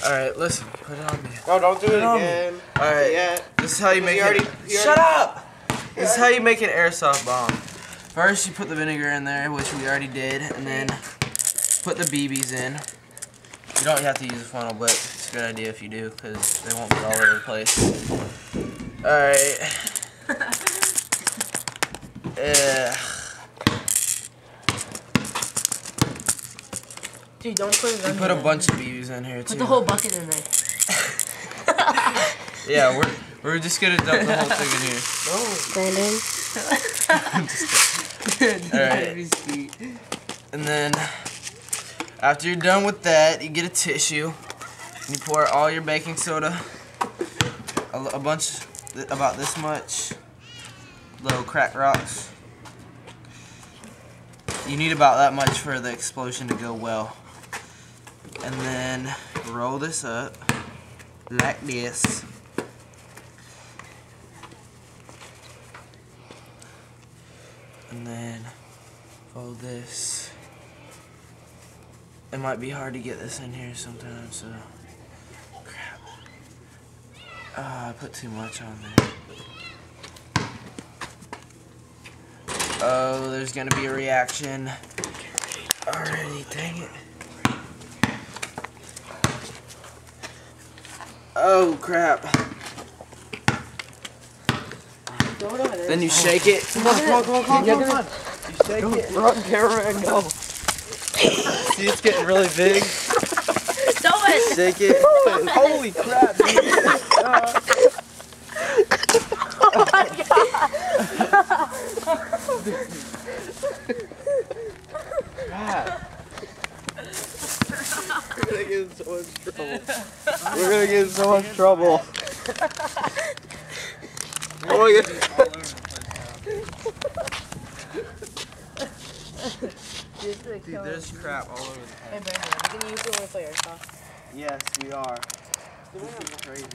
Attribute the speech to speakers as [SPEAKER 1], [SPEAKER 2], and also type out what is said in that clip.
[SPEAKER 1] Alright, listen. Put it on me.
[SPEAKER 2] No, don't do it again.
[SPEAKER 1] Alright.
[SPEAKER 2] Yeah.
[SPEAKER 1] This is how you make it. Shut up! This is how you make an airsoft bomb. First, you put the vinegar in there, which we already did, and then put the BBs in. You don't have to use a funnel, but it's a good idea if you do, because they won't be all over the place. Alright.
[SPEAKER 3] Dude, don't put it in there.
[SPEAKER 1] You put a bunch of BBs in here, too.
[SPEAKER 3] Put the whole bucket in there.
[SPEAKER 1] Yeah, we're just gonna dump the whole thing in here.
[SPEAKER 3] Brandon.
[SPEAKER 1] Alright. And then, after you're done with that, you get a tissue. And you pour all your baking soda. A bunch, about this much. Little crack rocks. You need about that much for the explosion to go well. And then, roll this up. Like this. And then fold this. It might be hard to get this in here sometimes, so crap. I put too much on there. Oh, there's gonna be a reaction. Already, dang it. Oh crap. Then you shake it. Come on. You shake it.
[SPEAKER 3] Run camera and go.
[SPEAKER 1] See, it's getting really big.
[SPEAKER 3] Do it.
[SPEAKER 1] Shake it. Holy crap, dude.
[SPEAKER 3] Oh my god.
[SPEAKER 2] We're gonna get in so much trouble. We're gonna get in so much trouble. Oh my god.
[SPEAKER 1] Dude, there's crap all over the place.
[SPEAKER 3] Hey Brandon, are we gonna use it when we play Airsoft?
[SPEAKER 1] Yes, we are. This is crazy.